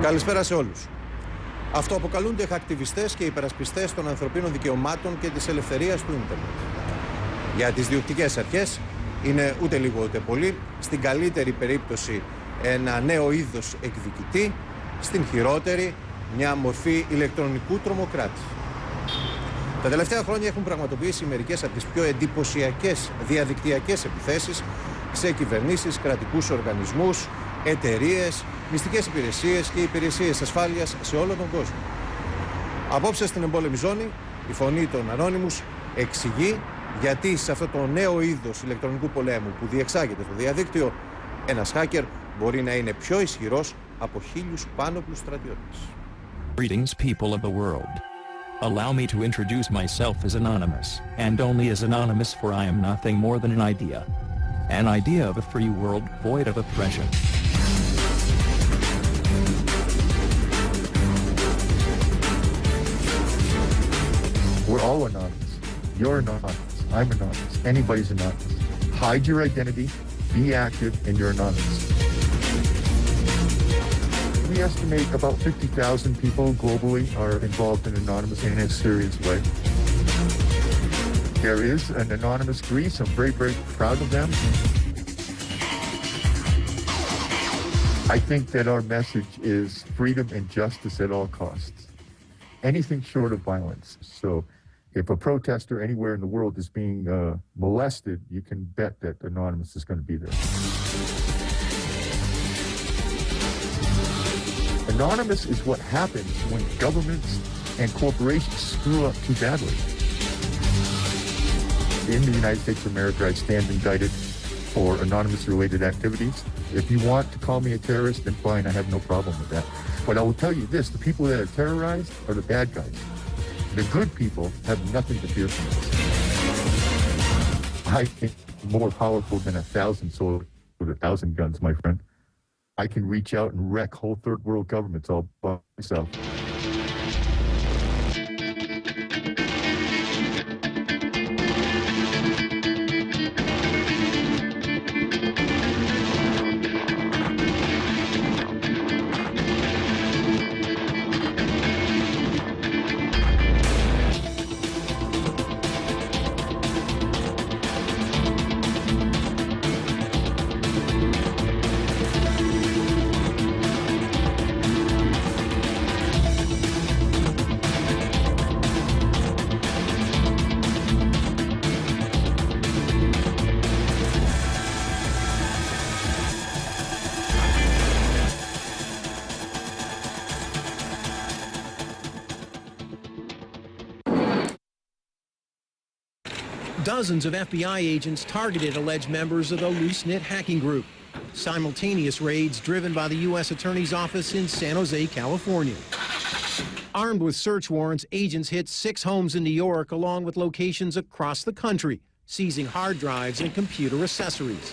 Καλησπέρα σε όλους. Αυτοαποκαλούνται ακτιβιστές και υπερασπιστές των ανθρωπίνων δικαιωμάτων και της ελευθερίας του ίντερνετ. Για τις διοκτικές αρχές είναι ούτε λίγο ούτε πολύ, στην καλύτερη περίπτωση ένα νέο είδος εκδικητή, στην χειρότερη μια μορφή ηλεκτρονικού τρομοκράτη. Τα τελευταία χρόνια έχουν πραγματοποιήσει μερικές από τις πιο εντυπωσιακές διαδικτυακές επιθέσεις σε κυβερνήσεις, κρατικούς οργανισμούς, εταιρείες, μυστικές υπηρεσίες και υπηρεσίες ασφάλειας σε όλο τον κόσμο. Απόψε στην Εμπόλεμη Ζώνη, η φωνή των Ανώνυμους εξηγεί γιατί σε αυτό το νέο είδος ηλεκτρονικού πολέμου που διεξάγεται στο διαδίκτυο, ένας χάκερ μπορεί να είναι πιο ισχυρός από 1000 πάνωπλους στρατιώτες. Greetings, people of the world. Allow me to introduce myself as anonymous, and only as anonymous, for I am nothing more than an idea of a free world void of oppression. We're all anonymous. You're anonymous. I'm anonymous. Anybody's anonymous. Hide your identity, be active, and you're anonymous. We estimate about 50,000 people globally are involved in anonymous in a serious way. There is an anonymous Greece. I'm very, very proud of them. I think that our message is freedom and justice at all costs. Anything short of violence. So if a protester anywhere in the world is being molested, you can bet that Anonymous is going to be there. Anonymous is what happens when governments and corporations screw up too badly. In the United States of America, I stand indicted for anonymous-related activities. If you want to call me a terrorist, then fine, I have no problem with that. But I will tell you this, the people that are terrorized are the bad guys. The good people have nothing to fear from us. I think more powerful than 1,000 swords with 1,000 guns, my friend. I can reach out and wreck whole third world governments all by myself. Dozens of FBI agents targeted alleged members of the loose-knit hacking group. Simultaneous raids driven by the U.S. Attorney's Office in San Jose, California. Armed with search warrants, agents hit 6 homes in New York along with locations across the country, seizing hard drives and computer accessories.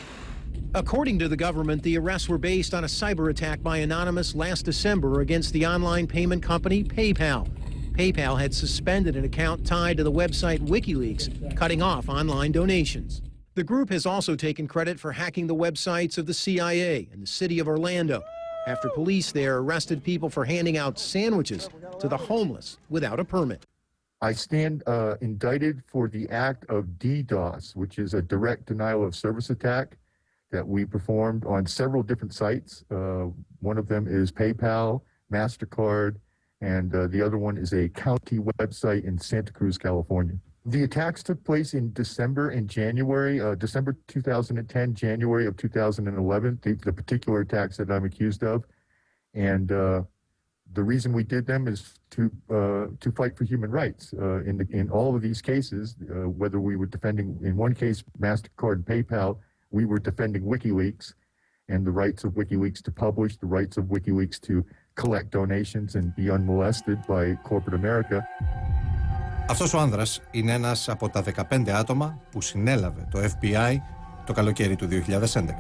According to the government, the arrests were based on a cyber attack by Anonymous last December against the online payment company PayPal. PayPal had suspended an account tied to the website WikiLeaks, cutting off online donations. The group has also taken credit for hacking the websites of the CIA and the city of Orlando, after police there arrested people for handing out sandwiches to the homeless without a permit. I stand indicted for the act of DDoS, which is a direct denial of service attack that we performed on several different sites. One of them is PayPal, MasterCard, and the other one is a county website in Santa Cruz, California. The attacks took place in December and January, December 2010, January of 2011, the particular attacks that I'm accused of. And the reason we did them is to fight for human rights. In all of these cases, whether we were defending, in one case, MasterCard and PayPal, we were defending WikiLeaks and the rights of WikiLeaks to publish, the rights of WikiLeaks to collect donations and be unmolested by corporate America. Αυτός ο άνδρας είναι ένας από τα 15 άτομα που συνέλαβε το FBI το καλοκαίρι του 2011.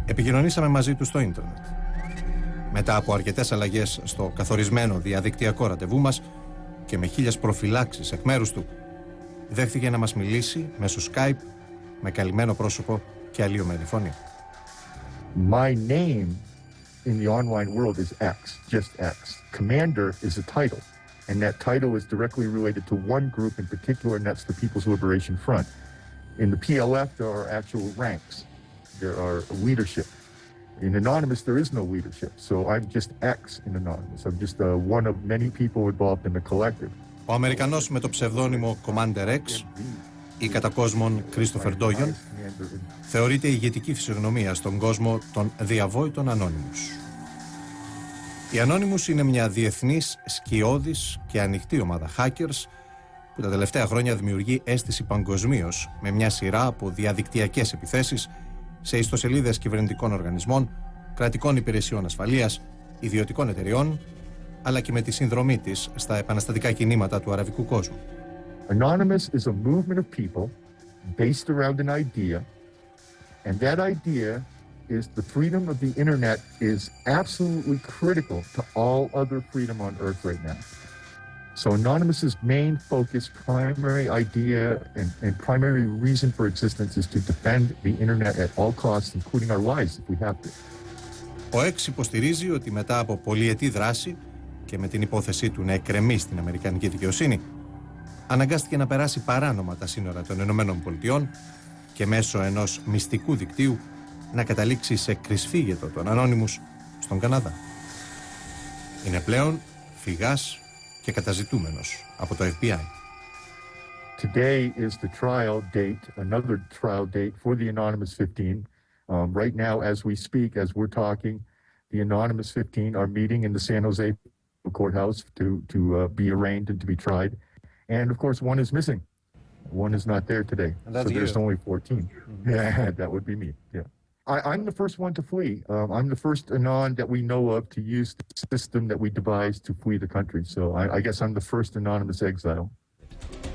Επικοινωνήσαμε μαζί του στο ίντερνετ. Μετά από αρκετές αλλαγές στο καθορισμένο διαδικτυακό ραντεβού μας και με 1000 προφυλάξεις εκ μέρους του, δέχθηκε να μας μιλήσει μέσω Skype με καλυμμένο πρόσωπο και αλλοιωμένη φωνή. My name in the online world is X, just X. Commander is a title, and that title is directly related to one group in particular, and that's the People's Liberation Front. In the PLF, there are actual ranks. There are leadership. In Anonymous, there is no leadership, so I'm just X in Anonymous. I'm just one of many people involved in the collective. Ο Αμερικανός με το ψευδόνυμο Commander X ή κατά κόσμον Christopher Doyon θεωρείται ηγετική φυσιογνωμία στον κόσμο των διαβόητων Anonymous. Οι Anonymous είναι μια διεθνής, σκιώδης και ανοιχτή ομάδα hackers που τα τελευταία χρόνια δημιουργεί αίσθηση παγκοσμίως με μια σειρά από διαδικτυακές επιθέσεις σε ιστοσελίδες κυβερνητικών οργανισμών, κρατικών υπηρεσιών ασφαλείας, ιδιωτικών εταιριών, αλλά και με τη συνδρομή της στα επαναστατικά κινήματα του αραβικού κόσμου. Anonymous is a movement of people based around an idea, and that idea is the freedom of the internet is absolutely critical to all other freedom on earth right now. So Anonymous's main focus, primary idea, and primary reason for existence is to defend the internet at all costs, including our lives if we have to. Ο X υποστηρίζει ότι μετά από πολυετή δράση και με την υπόθεσή του να εκκρεμεί στην αμερικανική δικαιοσύνη, αναγκάστηκε να περάσει παράνομα τα σύνορα των ΗΠΑ και μέσω ενός μυστικού δικτύου να καταλήξει σε κρυσφύγετο των Anonymous στον Καναδά. Είναι πλέον φυγάς και καταζητούμενος από το FBI. Today is the trial date, another trial date for the Anonymous 15. Right now, as we speak, as we're talking, the Anonymous 15 are meeting in the San Jose courthouse to be arraigned and to be tried. And of course, one is missing. One is not there today. So there's only 14. Yeah, that would be me. Yeah. I'm the first one to flee. I'm the first Anon that we know of to use the system that we devised to flee the country. So I guess I'm the first anonymous exile.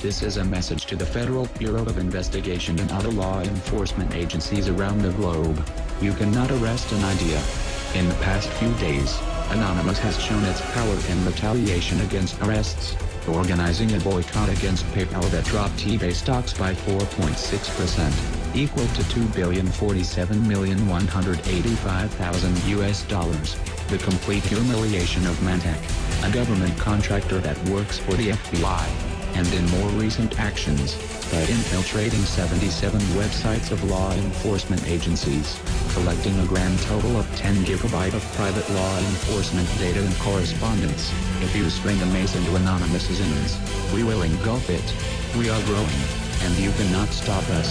This is a message to the Federal Bureau of Investigation and other law enforcement agencies around the globe. You cannot arrest an idea. In the past few days, Anonymous has shown its power in retaliation against arrests, organizing a boycott against PayPal that dropped eBay stocks by 4.6%, equal to $2,047,185,000. The complete humiliation of Mantech, a government contractor that works for the FBI, and in more recent actions, by infiltrating 77 websites of law enforcement agencies, collecting a grand total of 10 gigabytes of private law enforcement data and correspondence. If you string a mace into Anonymous's innards, we will engulf it. We are growing, and you cannot stop us.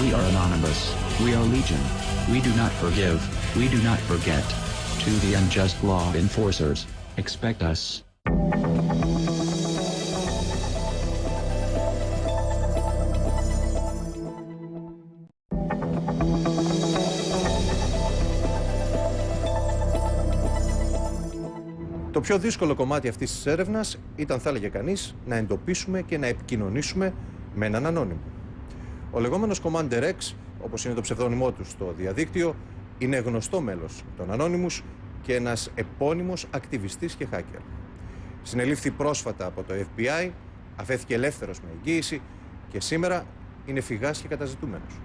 We are Anonymous. We are Legion. We do not forgive. We do not forget. To the unjust law enforcers, expect us. Το πιο δύσκολο κομμάτι αυτής της έρευνας ήταν, θα έλεγε κανείς, να εντοπίσουμε και να επικοινωνήσουμε με έναν ανώνυμο. Ο λεγόμενος Commander X, όπως είναι το ψευδόνυμό του στο διαδίκτυο, είναι γνωστό μέλος των Anonymous και ένας επώνυμος ακτιβιστής και χάκερ. Συνελήφθη πρόσφατα από το FBI, αφέθηκε ελεύθερος με εγγύηση και σήμερα είναι φυγάς και καταζητούμενος.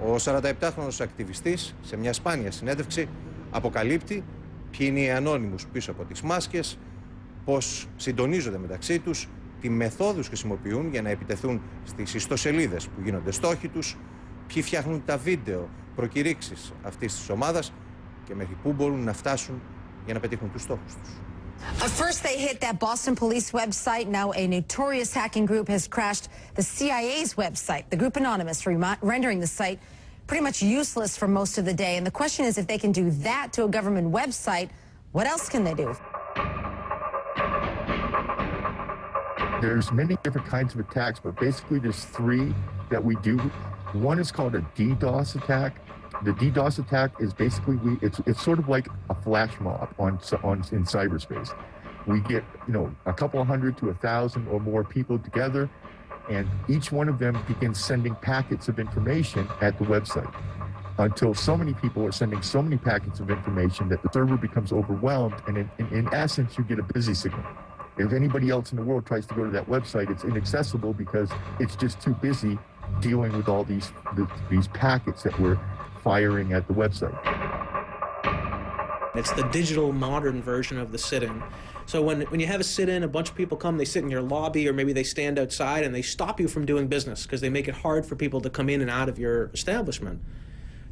Ο 47χρονος ακτιβιστής, σε μια σπάνια συνέντευξη, αποκαλύπτει ποιοι είναι οι Anonymous πίσω από τις μάσκες, πώς συντονίζονται μεταξύ τους, τι μεθόδους χρησιμοποιούν για να επιτεθούν στις ιστοσελίδες που γίνονται στόχοι τους, ποιοι φτιάχνουν τα βίντεο προκηρύξεις αυτής της ομάδας και μέχρι πού μπορούν να φτάσουν για να πετύχουν τους στόχους τους. First, they hit that Boston police website. Now, a notorious hacking group has crashed the CIA's website, the group Anonymous, rendering the site pretty much useless for most of the day. And the question is, if they can do that to a government website, what else can they do? There's many different kinds of attacks, but basically there's three that we do. One is called a DDoS attack. The DDoS attack is basically it's sort of like a flash mob in cyberspace. We get a couple of hundred to 1,000 or more people together, and each one of them begins sending packets of information at the website until so many people are sending so many packets of information that the server becomes overwhelmed, and in essence you get a busy signal. If anybody else in the world tries to go to that website, it's inaccessible because it's just too busy dealing with all these packets that we're firing at the website. It's the digital modern version of the sit-in. So when you have a sit-in, a bunch of people come, they sit in your lobby, or maybe they stand outside and they stop you from doing business because they make it hard for people to come in and out of your establishment.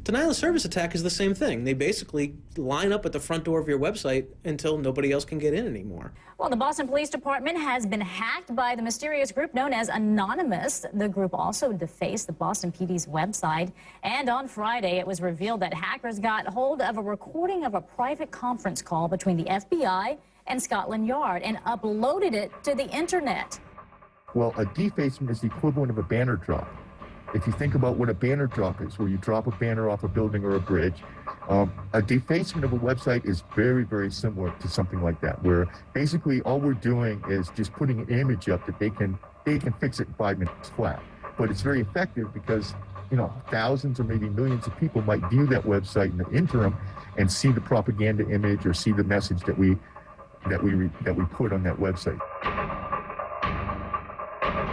Denial of service attack is the same thing. They basically line up at the front door of your website until nobody else can get in anymore. Well, the Boston Police Department has been hacked by the mysterious group known as Anonymous. The group also defaced the Boston PD's website. And on Friday, it was revealed that hackers got hold of a recording of a private conference call between the FBI and Scotland Yard and uploaded it to the internet. Well, a defacement is the equivalent of a banner drop. If you think about what a banner drop is, where you drop a banner off a building or a bridge, a defacement of a website is very, very similar to something like that, where basically all we're doing is just putting an image up that they can fix it in 5 minutes flat. But it's very effective because, you know, thousands or maybe millions of people might view that website in the interim and see the propaganda image or see the message that we put on that website.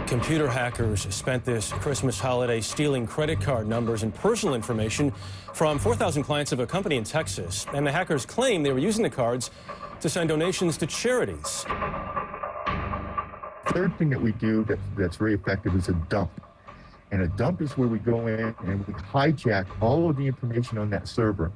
Computer hackers spent this Christmas holiday stealing credit card numbers and personal information from 4,000 clients of a company in Texas. And the hackers claim they were using the cards to send donations to charities. Third thing that we do that's very effective is a dump. And a dump is where we go in and we hijack all of the information on that server,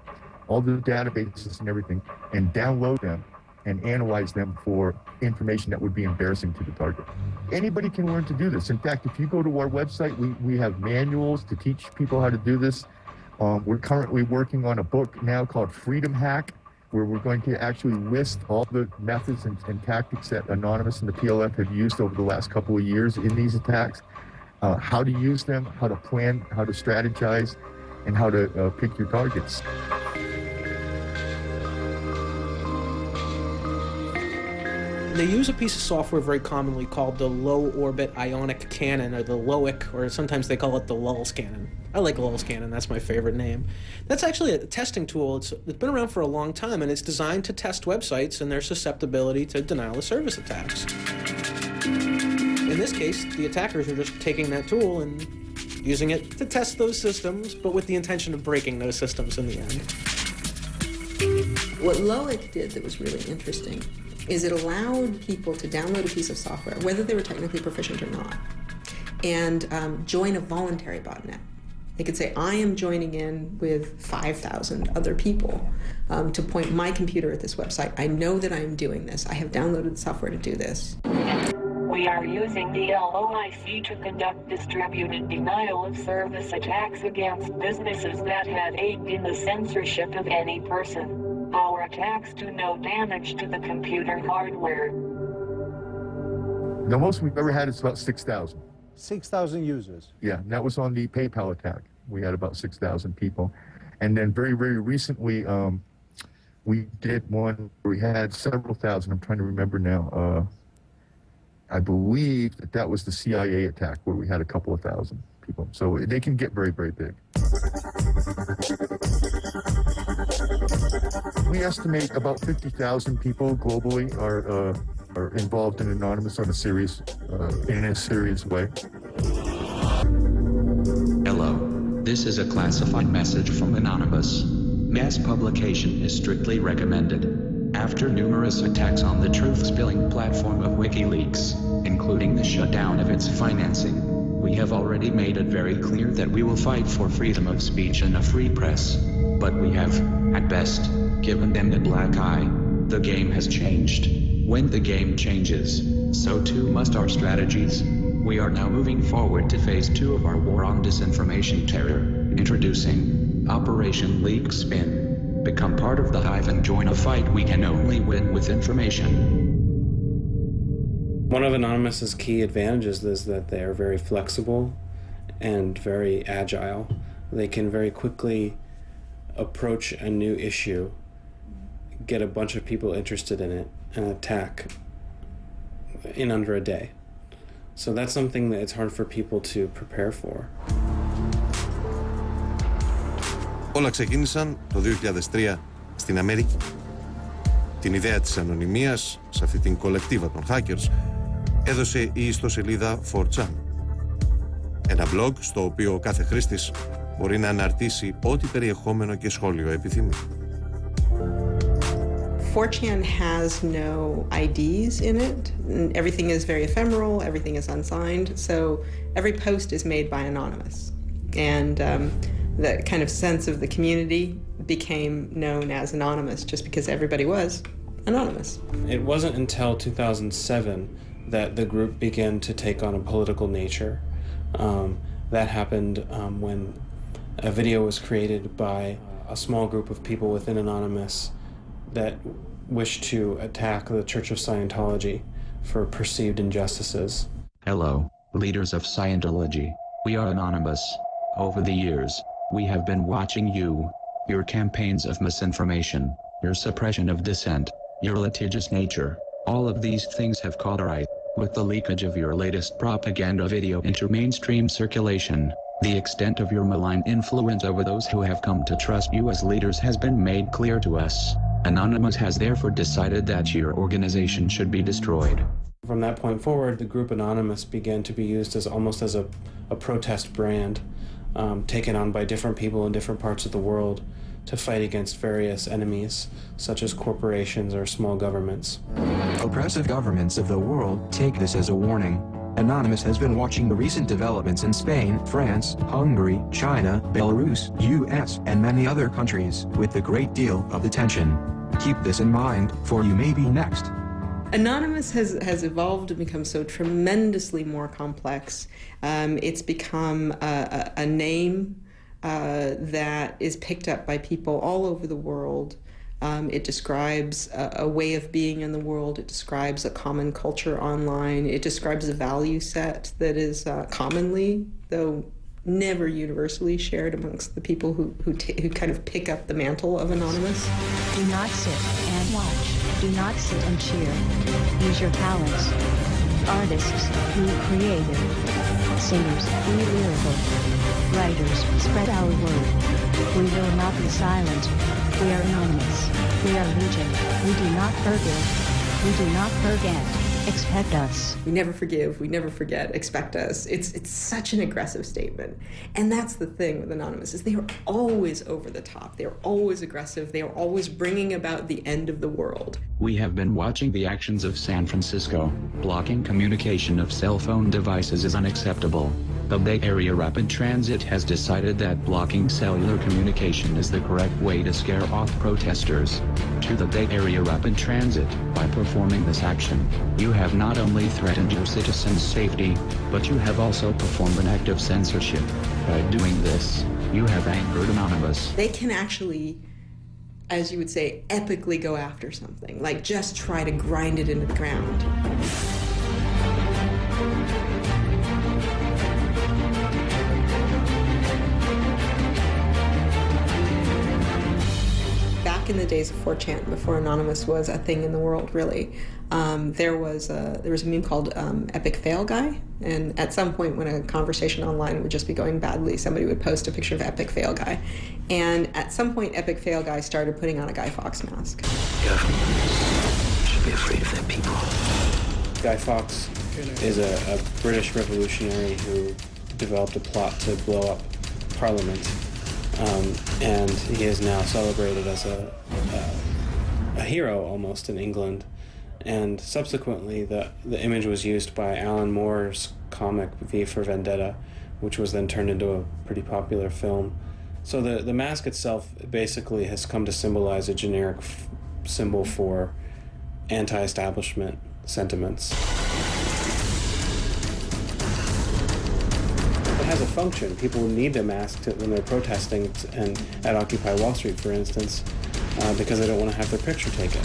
all the databases and everything, and download them and analyze them for information that would be embarrassing to the target. Anybody can learn to do this. In fact, if you go to our website, we have manuals to teach people how to do this. We're currently working on a book now called Freedom Hack, where we're going to actually list all the methods and tactics that Anonymous and the PLF have used over the last couple of years in these attacks, how to use them, how to plan, how to strategize, and how to pick your targets. They use a piece of software very commonly called the low orbit ionic cannon, or the LOIC, or sometimes they call it the lulz cannon. I like lulz cannon, that's my favorite name. That's actually a testing tool. It's been around for a long time, and it's designed to test websites and their susceptibility to denial of service attacks. In this case, the attackers are just taking that tool and using it to test those systems, but with the intention of breaking those systems in the end. What LOIC did that was really interesting is it allowed people to download a piece of software, whether they were technically proficient or not, and join a voluntary botnet. They could say, I am joining in with 5,000 other people to point my computer at this website. I know that I am doing this. I have downloaded the software to do this. We are using the LOIC to conduct distributed denial of service attacks against businesses that had aided in the censorship of any person. Our attacks do no damage to the computer hardware. The most we've ever had is about 6,000. 6,000 users? Yeah, and that was on the PayPal attack. We had about 6,000 people. And then very, very recently, we did one where we had several thousand. I'm trying to remember now. I believe that was the CIA attack where we had a couple of thousand people. So they can get very, very big. We estimate about 50,000 people globally are involved in Anonymous in a serious way. Hello, this is a classified message from Anonymous. Mass publication is strictly recommended. After numerous attacks on the truth-spilling platform of WikiLeaks, including the shutdown of its financing, we have already made it very clear that we will fight for freedom of speech and a free press. But we have, at best, given them the black eye. The game has changed. When the game changes, so too must our strategies. We are now moving forward to phase 2 of our war on disinformation terror, introducing Operation Leak Spin. Become part of the hive and join a fight we can only win with information. One of Anonymous's key advantages is that they are very flexible and very agile. They can very quickly approach a new issue, get a bunch of people interested in it, and attack in under a day. So that's something that it's hard for people to prepare for. Όλα ξεκίνησαν το 2003 στην Αμερική. Την ιδέα της ανωνυμίας σε αυτή την κολεκτίβα των χάκερς έδωσε η ιστοσελίδα 4chan. Ένα blog στο οποίο κάθε χρήστης μπορεί να αναρτήσει ό,τι περιεχόμενο και σχόλιο επιθυμεί. 4chan has no IDs in it. Everything is very ephemeral, everything is unsigned, so every post is made by anonymous. And that kind of sense of the community became known as anonymous just because everybody was anonymous. It wasn't until 2007 that the group began to take on a political nature. That happened when a video was created by a small group of people within Anonymous that wished to attack the Church of Scientology for perceived injustices. Hello, leaders of Scientology. We are Anonymous. Over the years, we have been watching you, your campaigns of misinformation, your suppression of dissent, your litigious nature. All of these things have caught our eye. With the leakage of your latest propaganda video into mainstream circulation, the extent of your malign influence over those who have come to trust you as leaders has been made clear to us. Anonymous has therefore decided that your organization should be destroyed. From that point forward, the group Anonymous began to be used as almost as a protest brand, taken on by different people in different parts of the world to fight against various enemies, such as corporations or small governments. Oppressive governments of the world take this as a warning. Anonymous has been watching the recent developments in Spain, France, Hungary, China, Belarus, US, and many other countries with a great deal of attention. Keep this in mind, for you may be next. Anonymous has evolved and become so tremendously more complex. It's become a name that is picked up by people all over the world. It describes a way of being in the world. It describes a common culture online. It describes a value set that is commonly, though never universally, shared amongst the people who kind of pick up the mantle of Anonymous. Do not sit and watch. Do not sit and cheer. Use your talents. Artists, be creative. Singers, be lyrical. Writers, spread our word. We will not be silent. We are anonymous. We are legion. We do not forgive. We do not forget. Expect us. We never forgive. We never forget. Expect us. It's such an aggressive statement. And that's the thing with Anonymous, is they are always over the top. They are always aggressive. They are always bringing about the end of the world. We have been watching the actions of San Francisco. Blocking communication of cell phone devices is unacceptable. The Bay Area Rapid Transit has decided that blocking cellular communication is the correct way to scare off protesters. To the Bay Area Rapid Transit, by performing this action, you have not only threatened your citizens' safety, but you have also performed an act of censorship. By doing this, you have angered Anonymous. They can actually, as you would say, epically go after something, like just try to grind it into the ground. Back in the days of 4chan, before Anonymous was a thing in the world, really, there was a meme called Epic Fail Guy, and at some point when a conversation online would just be going badly, somebody would post a picture of Epic Fail Guy, and at some point Epic Fail Guy started putting on a Guy Fawkes mask. Governments should be afraid of their people. Guy Fawkes is a British revolutionary who developed a plot to blow up Parliament. And he is now celebrated as a hero almost in England. And subsequently, the image was used by Alan Moore's comic V for Vendetta, which was then turned into a pretty popular film. So the mask itself basically has come to symbolize a generic symbol for anti-establishment sentiments. Has a function. People need a mask when they're protesting and at Occupy Wall Street, for instance, because they don't want to have their picture taken.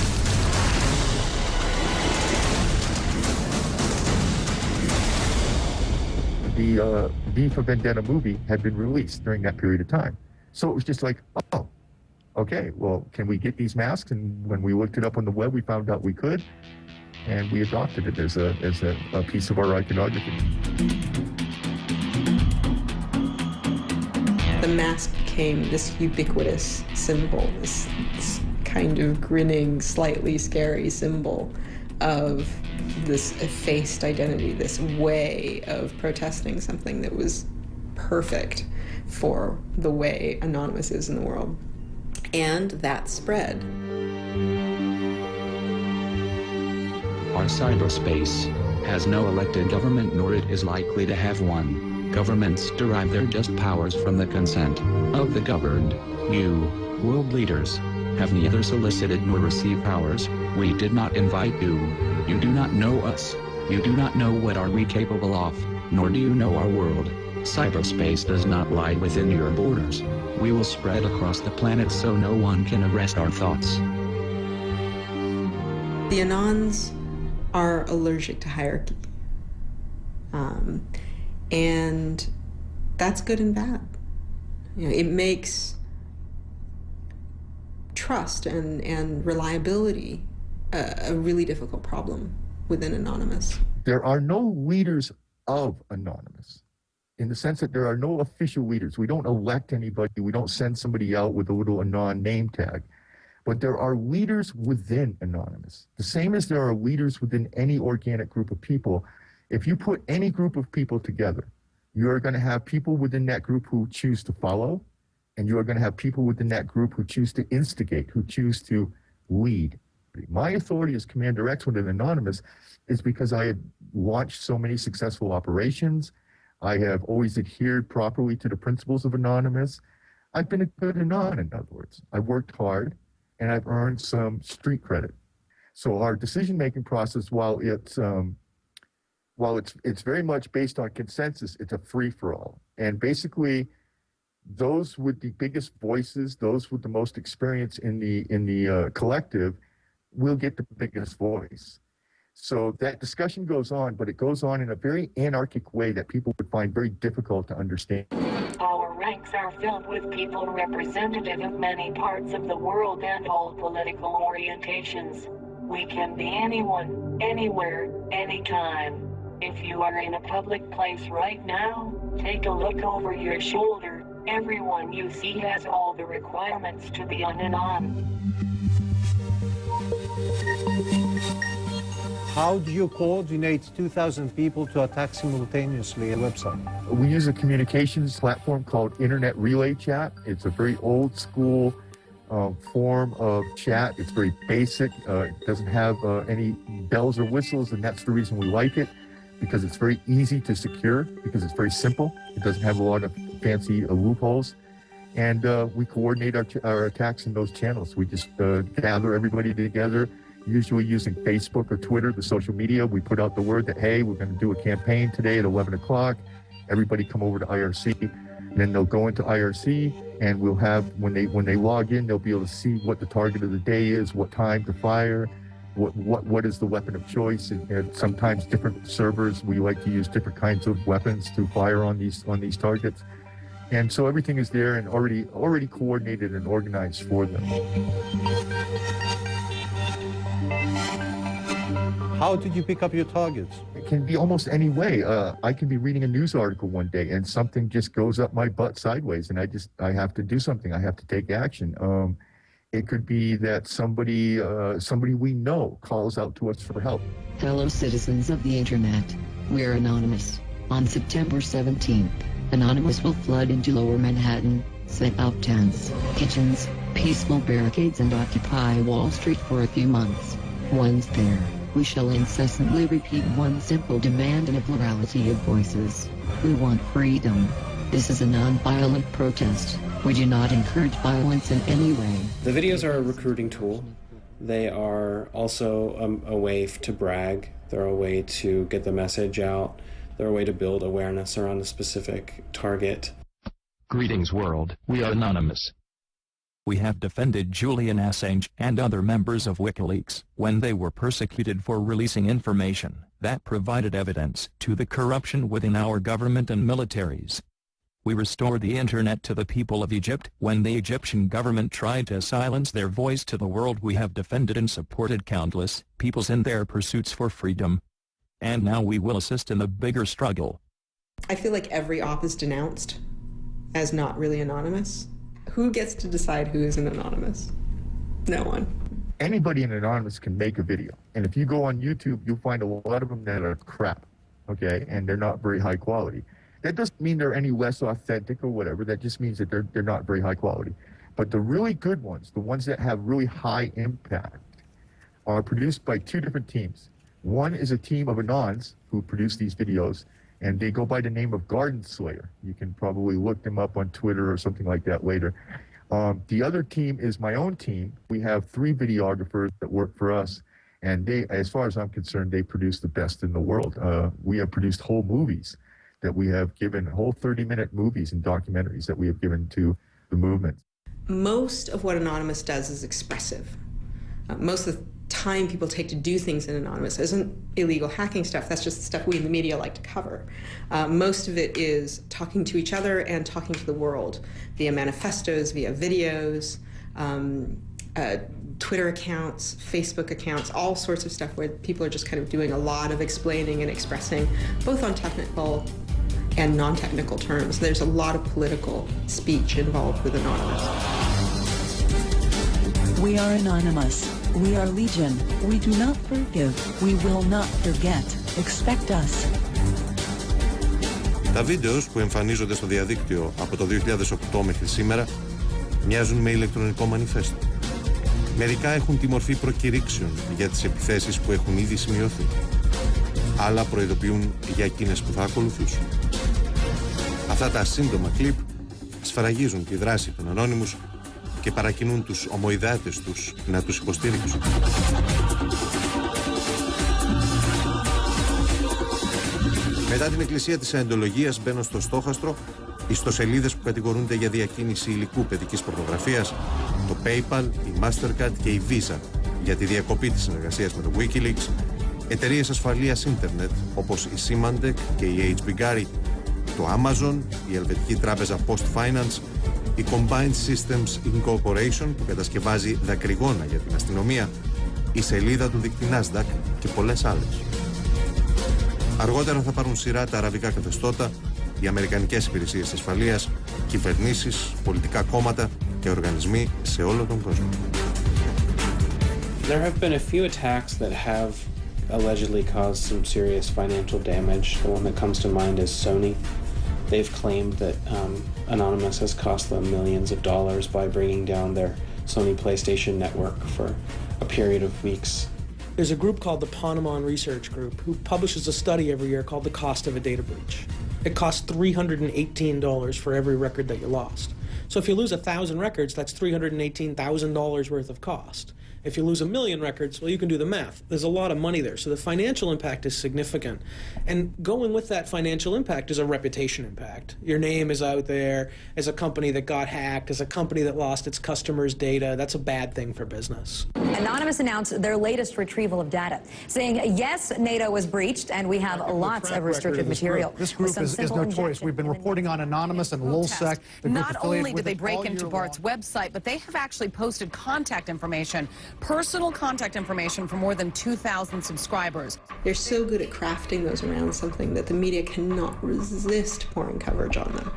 The V for Vendetta movie had been released during that period of time. So it was just like, oh, okay, well, can we get these masks? And when we looked it up on the web, we found out we could, and we adopted it as a piece of our iconography. The mask became this ubiquitous symbol, this kind of grinning, slightly scary symbol of this effaced identity, this way of protesting something that was perfect for the way Anonymous is in the world. And that spread. Our cyberspace has no elected government, nor it is likely to have one. Governments derive their just powers from the consent of the governed. You, world leaders, have neither solicited nor received powers. We did not invite you. You do not know us. You do not know what are we capable of, nor do you know our world. Cyberspace does not lie within your borders. We will spread across the planet so no one can arrest our thoughts. The Anons are allergic to hierarchy. And that's good and bad. You know, it makes trust and reliability a really difficult problem within Anonymous. There are no leaders of Anonymous, in the sense that there are no official leaders. We don't elect anybody. We don't send somebody out with a little Anon name tag. But there are leaders within Anonymous. The same as there are leaders within any organic group of people. If you put any group of people together, you are going to have people within that group who choose to follow, and you are going to have people within that group who choose to instigate, who choose to lead. My authority as Commander X within Anonymous is because I have launched so many successful operations. I have always adhered properly to the principles of Anonymous. I've been a good Anon, in other words. I've worked hard, and I've earned some street credit. So our decision-making process, while it's very much based on consensus, it's a free-for-all. And basically, those with the biggest voices, those with the most experience in the collective, will get the biggest voice. So that discussion goes on, but it goes on in a very anarchic way that people would find very difficult to understand. Our ranks are filled with people representative of many parts of the world and all political orientations. We can be anyone, anywhere, anytime. If you are in a public place right now, take a look over your shoulder. Everyone you see has all the requirements to be an Anon. How do you coordinate 2,000 people to attack simultaneously a website? We use a communications platform called Internet Relay Chat. It's a very old school form of chat. It's very basic. It doesn't have any bells or whistles, and that's the reason we like it, because it's very easy to secure, because it's very simple. It doesn't have a lot of fancy loopholes. And we coordinate our attacks in those channels. We just gather everybody together, usually using Facebook or Twitter, the social media. We put out the word that, hey, we're going to do a campaign today at 11 o'clock. Everybody come over to IRC. And then they'll go into IRC, and we'll have, when they log in, they'll be able to see what the target of the day is, what time to fire, what is the weapon of choice. And sometimes different servers, we like to use different kinds of weapons to fire on these targets. And so everything is there and already coordinated and organized for them. How did you pick up your targets? It can be almost any way. I can be reading a news article one day and something just goes up my butt sideways, and I have to do something. I have to take action. It could be that somebody we know calls out to us for help. Fellow citizens of the internet, we're Anonymous. On September 17th, Anonymous will flood into Lower Manhattan, set up tents, kitchens, peaceful barricades, and occupy Wall Street for a few months. Once there, we shall incessantly repeat one simple demand in a plurality of voices. We want freedom. This is a non-violent protest. We do not encourage violence in any way. The videos are a recruiting tool. They are also a way to brag. They're a way to get the message out. They're a way to build awareness around a specific target. Greetings world, we are Anonymous. We have defended Julian Assange and other members of WikiLeaks when they were persecuted for releasing information that provided evidence to the corruption within our government and militaries. We restored the internet to the people of Egypt when the Egyptian government tried to silence their voice to the world. We have defended and supported countless peoples in their pursuits for freedom. And now we will assist in the bigger struggle. I feel like every op is denounced as not really anonymous. Who gets to decide who is an anonymous? No one. Anybody in Anonymous can make a video. And if you go on YouTube, you'll find a lot of them that are crap, okay? And they're not very high quality. That doesn't mean they're any less authentic or whatever. That just means that they're not very high quality. But the really good ones, the ones that have really high impact, are produced by two different teams. One is a team of Anons who produce these videos, and they go by the name of Garden Slayer. You can probably look them up on Twitter or something like that later. The other team is my own team. We have 3 videographers that work for us, and they, as far as I'm concerned, they produce the best in the world. We have produced whole movies that we have given, whole 30-minute movies and documentaries that we have given to the movement. Most of what Anonymous does is expressive. Most of the time people take to do things in Anonymous isn't illegal hacking stuff. That's just the stuff we in the media like to cover. Most of it is talking to each other and talking to the world via manifestos, via videos, Twitter accounts, Facebook accounts, all sorts of stuff where people are just kind of doing a lot of explaining and expressing, both on technical and non-technical terms. There's a lot of political speech involved with Anonymous. We are anonymous. We are legion. We do not forgive. We will not forget. Expect us. Τα βίντεο που εμφανίζονται στο διαδίκτυο από το 2008 μέχρι σήμερα μοιάζουν με ηλεκτρονικό μανιφέστο. Μερικά έχουν τη μορφή προκηρύξεων για τις επιθέσεις που έχουν ήδη σημειωθεί. Άλλα προειδοποιούν για εκείνες που θα ακολουθήσουν. Αυτά τα σύντομα κλιπ σφραγίζουν τη δράση των Anonymous και παρακινούν τους ομοειδάτες τους να τους υποστηρίξουν. Μετά την εκκλησία της αεντολογίας μπαίνω στο στόχαστρο ιστοσελίδες που κατηγορούνται για διακίνηση υλικού παιδικής πορνογραφίας, το PayPal, η Mastercard και η Visa για τη διακοπή της συνεργασίας με το Wikileaks, εταιρείες ασφαλείας ίντερνετ όπως η Symantec και η HB Gary, το Amazon, η ελβετική τράπεζα Post Finance, η Combined Systems Incorporation που κατασκευάζει δακρυγόνα για την αστυνομία, η σελίδα του δίκτυ Nasdaq και πολλές άλλες. Αργότερα θα πάρουν σειρά τα αραβικά καθεστώτα, οι αμερικανικές υπηρεσίες ασφαλείας, κυβερνήσεις, πολιτικά κόμματα και οργανισμοί σε όλο τον κόσμο. There have been a few attacks that have allegedly caused some serious financial damage. The one that comes to mind is Sony. They've claimed that Anonymous has cost them millions of dollars by bringing down their Sony PlayStation network for a period of weeks. There's a group called the Ponemon Research Group who publishes a study every year called The Cost of a Data Breach. It costs $318 for every record that you lost. So if you lose 1,000 records, that's $318,000 worth of cost. If you lose 1,000,000 records, well, you can do the math. There's a lot of money there. So the financial impact is significant. And going with that financial impact is a reputation impact. Your name is out there as a company that got hacked, as a company that lost its customers' data. That's a bad thing for business. Anonymous announced their latest retrieval of data, saying, yes, NATO was breached, and we have lots of restricted material. This group is notorious. We've been reporting on Anonymous and LulzSec. Not only did they break into Bart's website, but they have actually posted contact information, personal contact information for more than 2,000 subscribers. They're so good at crafting those around something that the media cannot resist pouring coverage on them.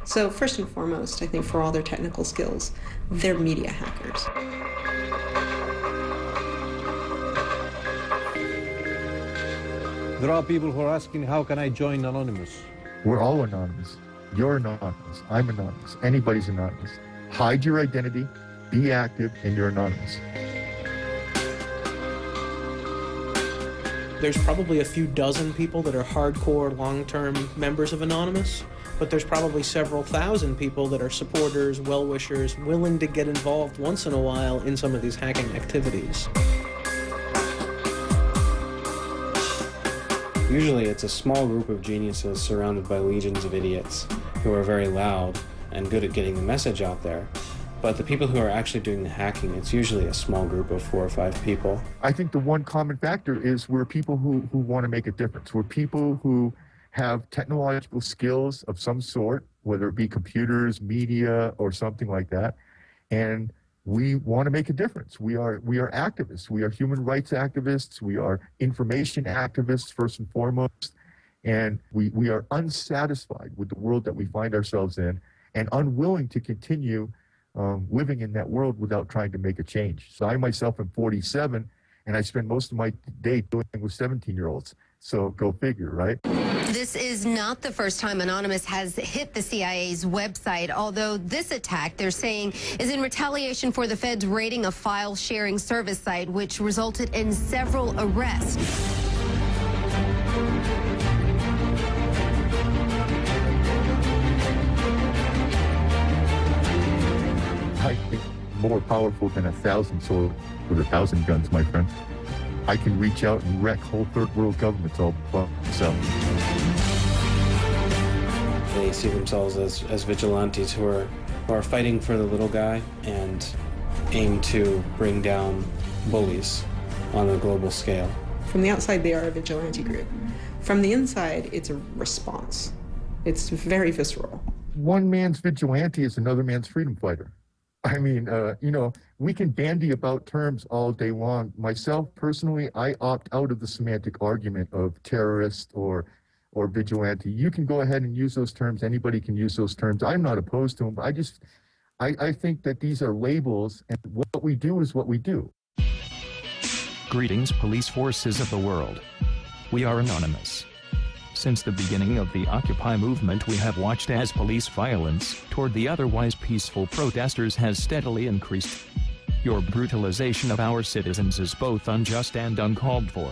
So first and foremost, I think for all their technical skills, they're media hackers. There are people who are asking, how can I join Anonymous? We're all anonymous. You're anonymous. I'm anonymous. Anybody's anonymous. Hide your identity, be active, and you're anonymous. There's probably a few dozen people that are hardcore, long-term members of Anonymous, but there's probably several thousand people that are supporters, well-wishers, willing to get involved once in a while in some of these hacking activities. Usually it's a small group of geniuses surrounded by legions of idiots who are very loud and good at getting the message out there. But the people who are actually doing the hacking, it's usually a small group of 4 or 5 people. I think the one common factor is we're people who want to make a difference. We're people who have technological skills of some sort, whether it be computers, media, or something like that. And we want to make a difference. We are activists. We are human rights activists. We are information activists, first and foremost. And we are unsatisfied with the world that we find ourselves in and unwilling to continue living in that world without trying to make a change. So I myself am 47, and I spend most of my day dealing with 17-year-olds. So go figure, right? This is not the first time Anonymous has hit the CIA's website, although this attack, they're saying, is in retaliation for the feds raiding a file-sharing service site, which resulted in several arrests. more powerful than 1,000 swords with 1,000 guns, my friend. I can reach out and wreck whole third world governments all by myself. They see themselves as vigilantes who are fighting for the little guy and aim to bring down bullies on a global scale. From the outside, they are a vigilante group. From the inside, it's a response. It's very visceral. One man's vigilante is another man's freedom fighter. I mean, you know, we can bandy about terms all day long. Myself, personally, I opt out of the semantic argument of terrorist or vigilante. You can go ahead and use those terms. Anybody can use those terms. I'm not opposed to them, but I think that these are labels, and what we do is what we do. Greetings, police forces of the world. We are anonymous. Since the beginning of the Occupy movement, we have watched as police violence toward the otherwise peaceful protesters has steadily increased. Your brutalization of our citizens is both unjust and uncalled for.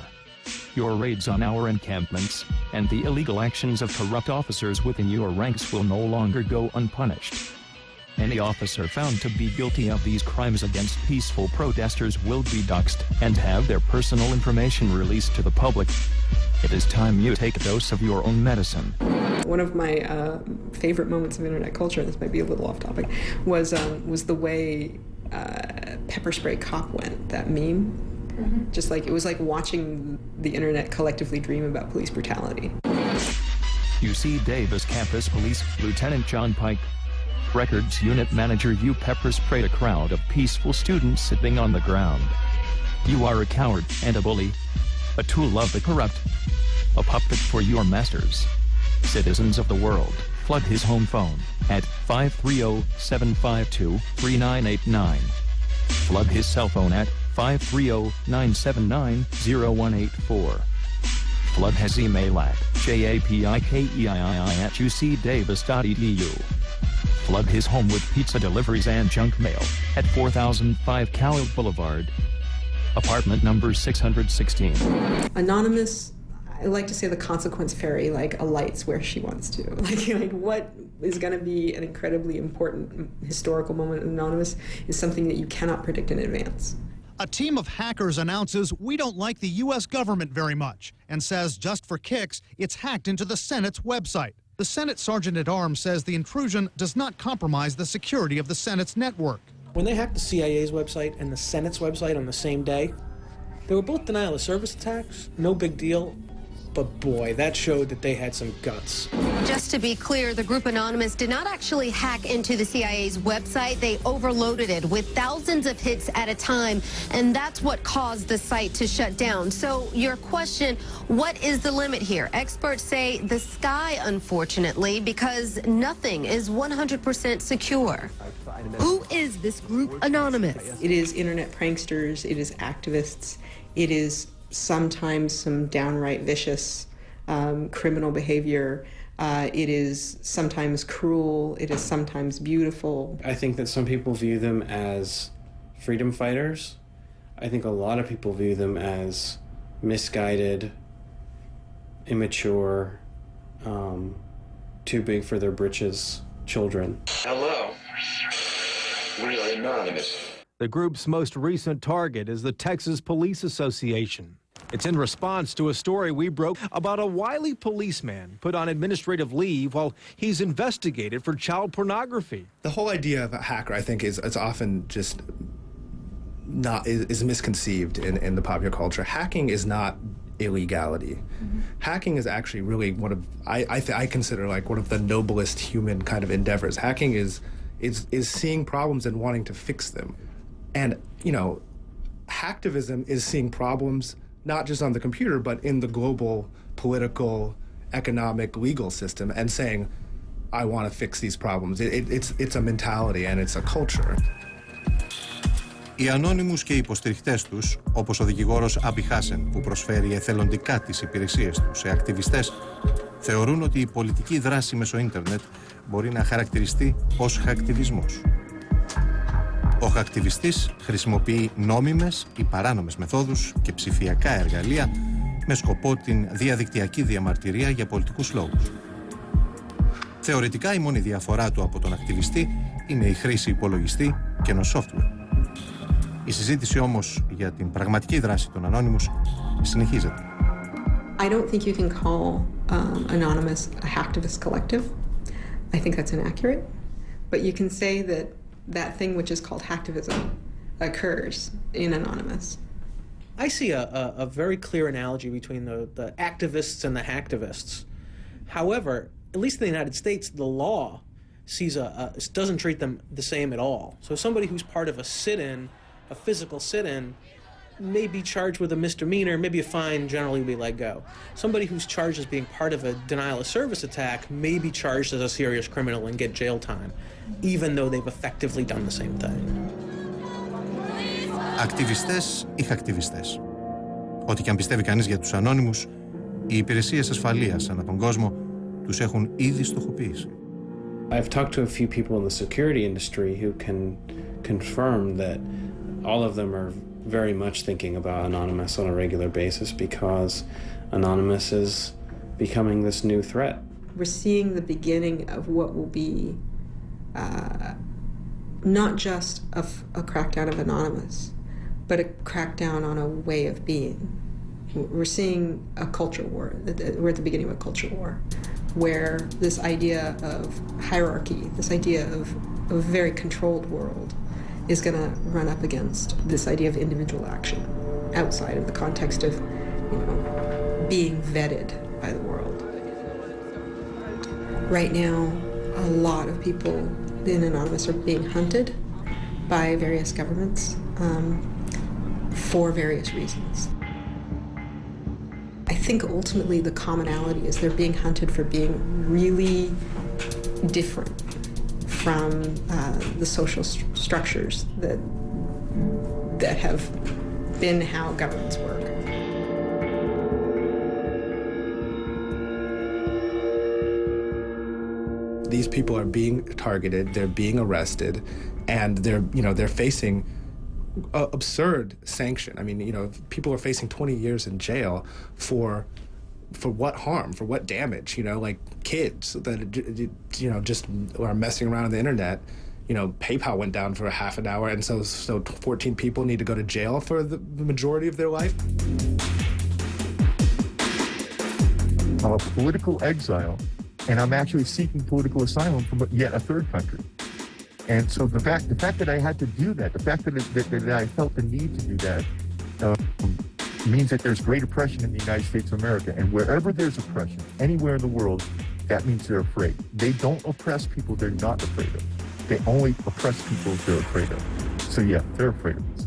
Your raids on our encampments and the illegal actions of corrupt officers within your ranks will no longer go unpunished. Any officer found to be guilty of these crimes against peaceful protesters will be doxxed and have their personal information released to the public. It is time you take a dose of your own medicine. One of my favorite moments of internet culture, this might be a little off topic, was the way pepper spray cop went, that meme. Just like, it was like watching the internet collectively dream about police brutality. UC Davis Campus Police Lieutenant John Pike, Records Unit Manager, you pepper sprayed a crowd of peaceful students sitting on the ground. You are a coward and a bully, a tool of the corrupt, a puppet for your masters. Citizens of the world, flood his home phone at 530-752-3989. Flood his cell phone at 530-979-0184. Flood his email at japikeii@ucdavis.edu. Flood his home with pizza deliveries and junk mail at 4005 Cowell Boulevard, apartment number 616. Anonymous, I like to say the consequence fairy, like, alights where she wants to. Like what is going to be an incredibly important historical moment in Anonymous is something that you cannot predict in advance. A team of hackers announces we don't like the U.S. government very much and says just for kicks, it's hacked into the Senate's website. The Senate Sergeant-at-Arms says the intrusion does not compromise the security of the Senate's network. When they hacked the CIA's website and the Senate's website on the same day, they were both denial of service attacks, no big deal. But boy, that showed that they had some guts. Just to be clear, the group Anonymous did not actually hack into the CIA's website. They overloaded it with thousands of hits at a time, and that's what caused the site to shut down. So your question, what is the limit here? Experts say the sky, unfortunately, because nothing is 100% secure. Who is this group Anonymous? It is internet pranksters, it is activists, it is sometimes some downright vicious criminal behavior. It is sometimes cruel. It is sometimes beautiful. I think that some people view them as freedom fighters. I think a lot of people view them as misguided, immature, too big for their britches children. Hello. We are Anonymous. The group's most recent target is the Texas Police Association. It's in response to a story we broke about a wily policeman put on administrative leave while he's investigated for child pornography. The whole idea of a hacker, I think, is often just is misconceived in the popular culture. Hacking is not illegality. Hacking is actually really one of I consider like one of the noblest human kind of endeavors. Hacking is seeing problems and wanting to fix them, and you know, hacktivism is seeing problems not just on the computer, but in the global political, economic, legal system, and saying, I want to fix these problems. It's a mentality and it's a culture. Οι ανώνυμους και οι υποστηριχτές τους, όπως ο δικηγόρος Άμπι Χάσεν που προσφέρει εθελοντικά τις υπηρεσίες του σε ακτιβιστές, θεωρούν ότι η πολιτική δράση μέσω ίντερνετ μπορεί να χαρακτηριστεί ως χακτιβισμός. Ο χακτιβιστής χρησιμοποιεί νόμιμες ή παράνομες μεθόδους και ψηφιακά εργαλεία με σκοπό την διαδικτυακή διαμαρτυρία για πολιτικούς λόγους. Θεωρητικά η μόνη διαφορά του από τον ακτιβιστή είναι η χρήση υπολογιστή κενό software. Η συζήτηση όμως για την πραγματική δράση των Anonymous συνεχίζεται. I don't think you can call Anonymous a hacktivist collective. I think that's inaccurate. But you can say that that thing which is called hacktivism occurs in Anonymous. I see a very clear analogy between the activists and the hacktivists. However, at least in the United States, the law doesn't treat them the same at all. So somebody who's part of a sit-in, a physical sit-in, may be charged with a misdemeanor, maybe a fine, generally be let go. Somebody who's charged as being part of a denial of service attack may be charged as a serious criminal and get jail time, even though they've effectively done the same thing. Ακτιβιστές ή χακτιβιστές. Ό,τι και αν πιστεύει κανείς για τους Anonymous, οι υπηρεσίες ασφαλείας ανά τον κόσμο τους έχουν ήδη στοχοποιήσει. I've talked to a few people in the security industry who can confirm that all of them are very much thinking about Anonymous on a regular basis because Anonymous is becoming this new threat. We're seeing the beginning of what will be not just a crackdown of Anonymous, but a crackdown on a way of being. We're seeing a culture war. We're at the beginning of a culture war, where this idea of hierarchy, this idea of a very controlled world, is going to run up against this idea of individual action outside of the context of, being vetted by the world. Right now, a lot of people in Anonymous are being hunted by various governments for various reasons. I think ultimately the commonality is they're being hunted for being really different from the social structures that have been how governments work. These people are being targeted, they're being arrested, and they're facing absurd sanction. I mean, people are facing 20 years in jail for what harm, for what damage, like kids that, just are messing around on the internet. PayPal went down for a half an hour, and so 14 people need to go to jail for the majority of their life. I'm a political exile, and I'm actually seeking political asylum from yet a third country. And so the fact that I had to do that, the fact that I felt the need to do that, means that there's great oppression in the United States of America. And wherever there's oppression, anywhere in the world, that means they're afraid. They don't oppress people they're not afraid of. They only oppress people they're afraid of. So yeah, they're afraid of us.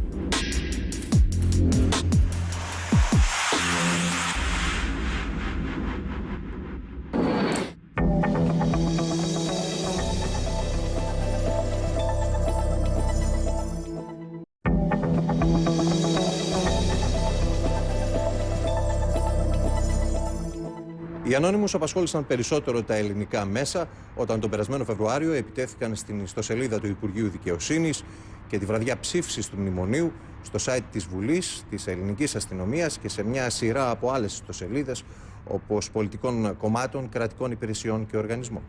Οι Anonymous απασχόλησαν περισσότερο τα ελληνικά μέσα όταν τον περασμένο Φεβρουάριο επιτέθηκαν στην ιστοσελίδα του Υπουργείου Δικαιοσύνης και τη βραδιά ψήφισης του Μνημονίου στο site της Βουλής, της Ελληνικής Αστυνομίας και σε μια σειρά από άλλες ιστοσελίδες όπως πολιτικών κομμάτων, κρατικών υπηρεσιών και οργανισμών.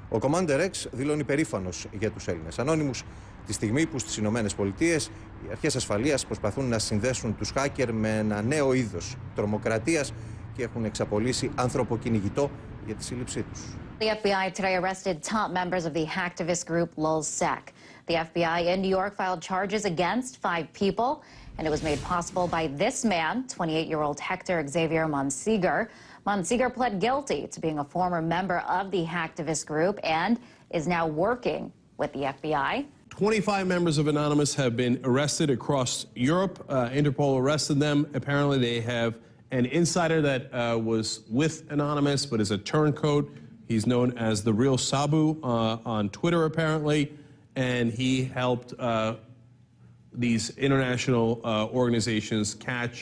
Ο Commander X δηλώνει περήφανος για τους Έλληνες Anonymous τη στιγμή που στις Ηνωμένες Πολιτείες οι αρχές ασφαλείας προσπαθούν να συνδέσουν τους hacker με ένα νέο είδος τρομοκρατίας και έχουν εξαπολύσει ανθρωποκυνηγητό για τη σύλληψή τους. The FBI today arrested top members of the hacktivist group LulzSec. The FBI in New York filed charges against 5 people, and it was made possible by this man, 28-year-old Hector Xavier Monsegur. Monsegur pled guilty to being a former member of the hacktivist group and is now working with the FBI. 25 members of Anonymous have been arrested across Europe. Interpol arrested them. Apparently they have an insider that was with Anonymous but is a turncoat. He's known as the real Sabu on Twitter apparently, and he helped these international organizations catch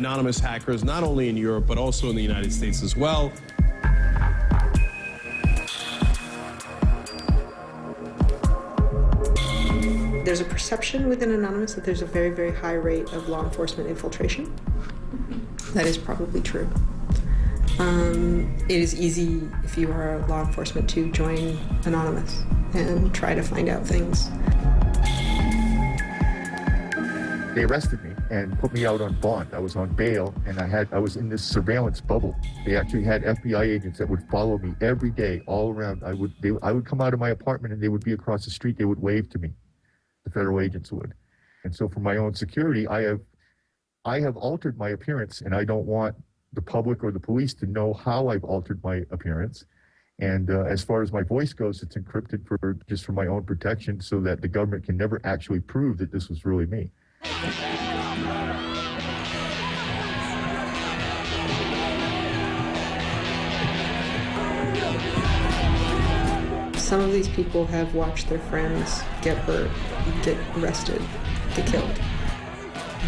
anonymous hackers not only in Europe but also in the United States as well. There's a perception within Anonymous that there's a very, very high rate of law enforcement infiltration. That is probably true. It is easy, if you are law enforcement, to join Anonymous. and try to find out things. They arrested me and put me out on bond. I was on bail, and I was in this surveillance bubble. They actually had FBI agents that would follow me every day, all around. I would come out of my apartment, and they would be across the street. They would wave to me. The federal agents would. And so, for my own security, I have altered my appearance, and I don't want the public or the police to know how I've altered my appearance. And as far as my voice goes, it's encrypted just for my own protection, so that the government can never actually prove that this was really me. Some of these people have watched their friends get hurt, get arrested, get killed.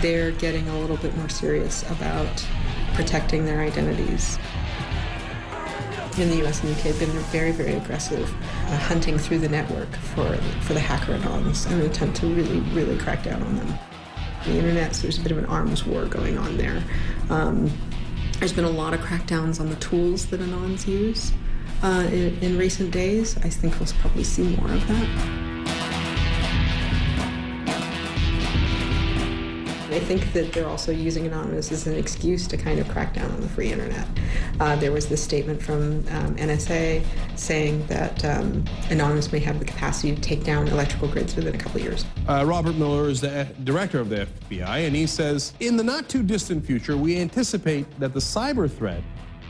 They're getting a little bit more serious about protecting their identities. In the US and UK, they've been very, very aggressive hunting through the network for the hacker anonymous in an attempt to really, really crack down on them. The internet, so there's a bit of an arms war going on there. There's been a lot of crackdowns on the tools that anons use in recent days. I think we'll probably see more of that. I think that they're also using Anonymous as an excuse to kind of crack down on the free internet. There was this statement from NSA saying that Anonymous may have the capacity to take down electrical grids within a couple of years. Robert Miller is the director of the FBI, and he says, in the not-too-distant future, we anticipate that the cyber threat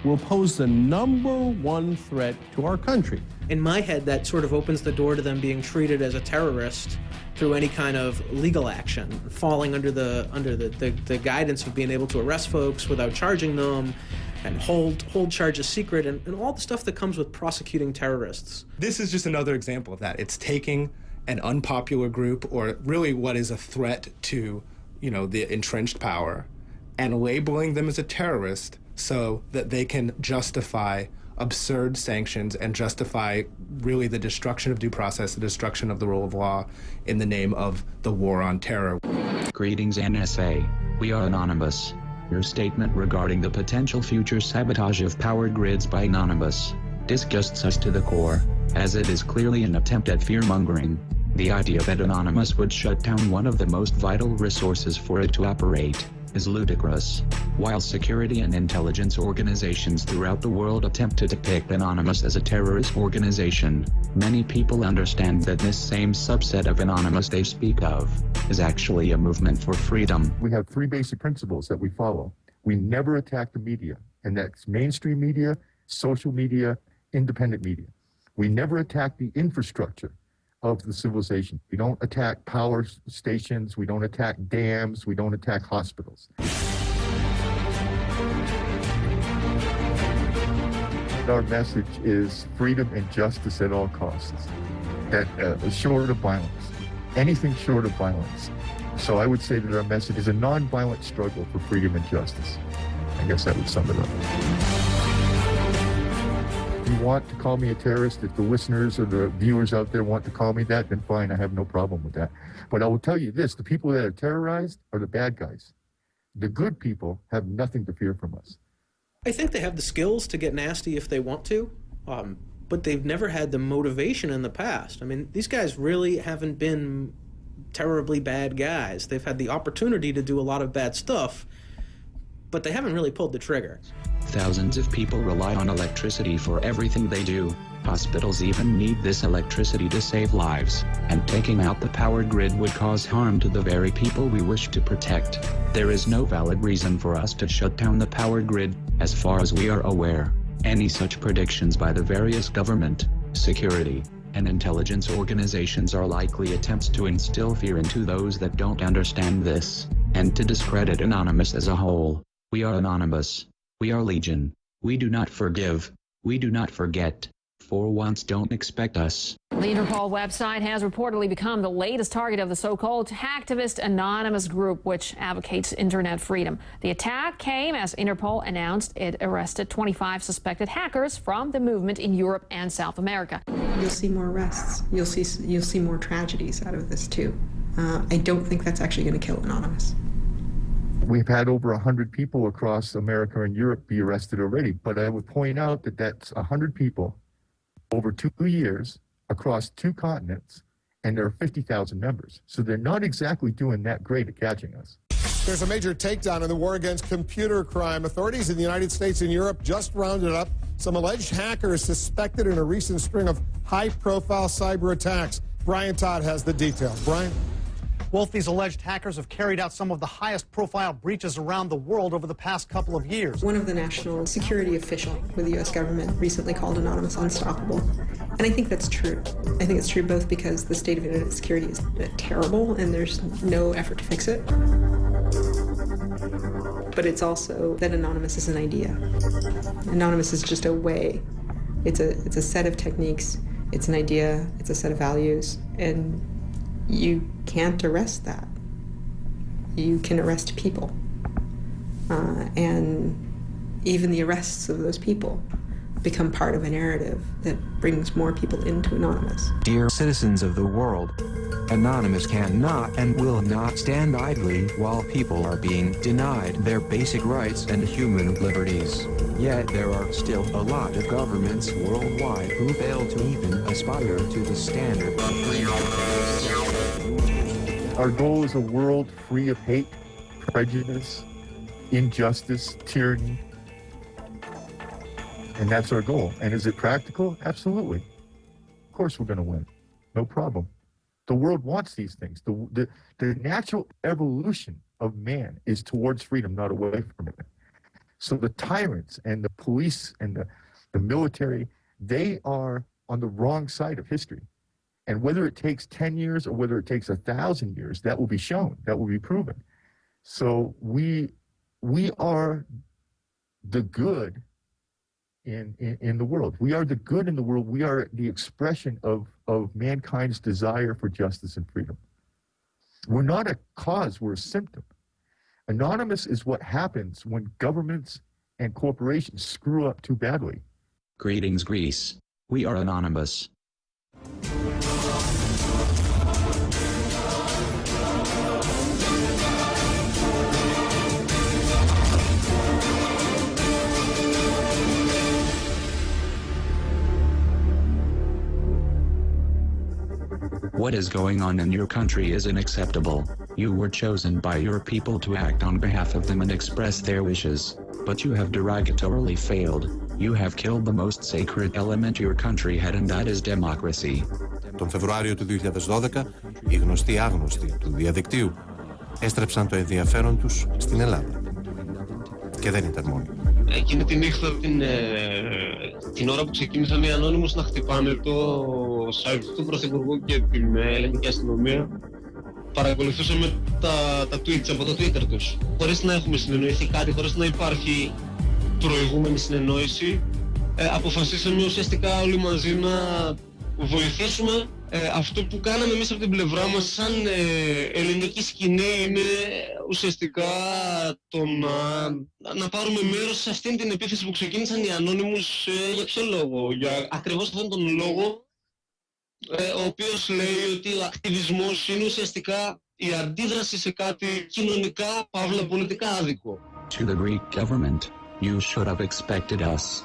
will pose the #1 threat to our country. In my head, that sort of opens the door to them being treated as a terrorist through any kind of legal action, falling under the guidance of being able to arrest folks without charging them and hold charges secret and all the stuff that comes with prosecuting terrorists. This is just another example of that. It's taking an unpopular group, or really what is a threat to, the entrenched power, and labeling them as a terrorist so that they can justify absurd sanctions and justify really the destruction of due process, the destruction of the rule of law in the name of the war on terror. Greetings NSA, we are Anonymous. Your statement regarding the potential future sabotage of power grids by Anonymous disgusts us to the core, as it is clearly an attempt at fear-mongering. The idea that Anonymous would shut down one of the most vital resources for it to operate is ludicrous. While security and intelligence organizations throughout the world attempt to depict Anonymous as a terrorist organization, many people understand that this same subset of Anonymous they speak of is actually a movement for freedom. We have 3 basic principles that we follow. We never attack the media, and that's mainstream media, social media, independent media. We never attack the infrastructure of the civilization. We don't attack power stations, we don't attack dams, we don't attack hospitals. Our message is freedom and justice at all costs, that short of violence, anything short of violence. So I would say that our message is a non-violent struggle for freedom and justice. I guess that would sum it up. If you want to call me a terrorist, if the listeners or the viewers out there want to call me that, then fine, I have no problem with that. But I will tell you this, the people that are terrorized are the bad guys. The good people have nothing to fear from us. I think they have the skills to get nasty if they want to, but they've never had the motivation in the past. I mean, these guys really haven't been terribly bad guys. They've had the opportunity to do a lot of bad stuff, but they haven't really pulled the trigger. Thousands of people rely on electricity for everything they do. Hospitals even need this electricity to save lives, and taking out the power grid would cause harm to the very people we wish to protect. There is no valid reason for us to shut down the power grid, as far as we are aware. Any such predictions by the various government, security, and intelligence organizations are likely attempts to instill fear into those that don't understand this, and to discredit Anonymous as a whole. We are Anonymous. We are Legion. We do not forgive. We do not forget. For once, don't expect us. The Interpol website has reportedly become the latest target of the so-called hacktivist anonymous group, which advocates internet freedom. The attack came as Interpol announced it arrested 25 suspected hackers from the movement in Europe and South America. You'll see more arrests. You'll see more tragedies out of this too. I don't think that's actually going to kill Anonymous. We've had over 100 people across America and Europe be arrested already, but I would point out that that's 100 people over 2 years across 2 continents, and there are 50,000 members. So they're not exactly doing that great at catching us. There's a major takedown in the war against computer crime. Authorities in the United States and Europe just rounded up some alleged hackers suspected in a recent string of high-profile cyber attacks. Brian Todd has the details. Brian? Wolf, these alleged hackers have carried out some of the highest profile breaches around the world over the past couple of years. One of the national security official with the U.S. government recently called Anonymous unstoppable. And I think that's true. I think it's true both because the state of internet security is terrible and there's no effort to fix it. But it's also that Anonymous is an idea. Anonymous is just a way. It's a set of techniques. It's an idea. It's a set of values. And you can't arrest that. You can arrest people. And even the arrests of those people become part of a narrative that brings more people into Anonymous. Dear citizens of the world, Anonymous cannot and will not stand idly while people are being denied their basic rights and human liberties. Yet there are still a lot of governments worldwide who fail to even aspire to the standard of freedom. Our goal is a world free of hate, prejudice, injustice, tyranny. And that's our goal. And is it practical? Absolutely. Of course we're going to win. No problem. The world wants these things. The natural evolution of man is towards freedom, not away from it. So the tyrants and the police and the military, they are on the wrong side of history. And whether it takes 10 years or whether it takes 1,000 years, that will be shown, that will be proven. So we are the good in the world. We are the good in the world. We are the expression of mankind's desire for justice and freedom. We're not a cause, we're a symptom. Anonymous is what happens when governments and corporations screw up too badly. Greetings, Greece. We are Anonymous. What is going on in your country is unacceptable. You were chosen by your people to act on behalf of them and express their wishes, but you have derogatorily failed. You have killed the most sacred element your country had, and that is democracy. Τον Φεβρουάριο του 2012, οι γνωστοί άγνωστοι του διαδικτύου έστρεψαν το ενδιαφέρον τους στην Ελλάδα. Και δεν ήταν μόνοι. Εκείνη τη νύχτα, την ώρα που ξεκίνησαν οι Ανώνυμους να χτυπάνε το site του Πρωθυπουργού και την ελληνική αστυνομία, παρακολουθούσαμε τα tweets από το Twitter τους. Χωρίς να έχουμε συνεννοηθεί κάτι, χωρίς να υπάρχει προηγούμενη συνεννόηση, αποφασίσαμε ουσιαστικά όλοι μαζί να βοηθήσουμε. Αυτό που κάναμε εμείς από την πλευρά μας σαν ελληνική σκηνή είναι ουσιαστικά το να πάρουμε μέρος σε αυτήν την επίθεση που ξεκίνησαν οι Ανώνυμους. Για ποιο λόγο? Για ακριβώς αυτόν τον λόγο, ο οποίος λέει ότι ο ακτιβισμός είναι ουσιαστικά η αντίδραση σε κάτι κοινωνικά, παύλα πολιτικά άδικο. To the Greek government, you should have expected us.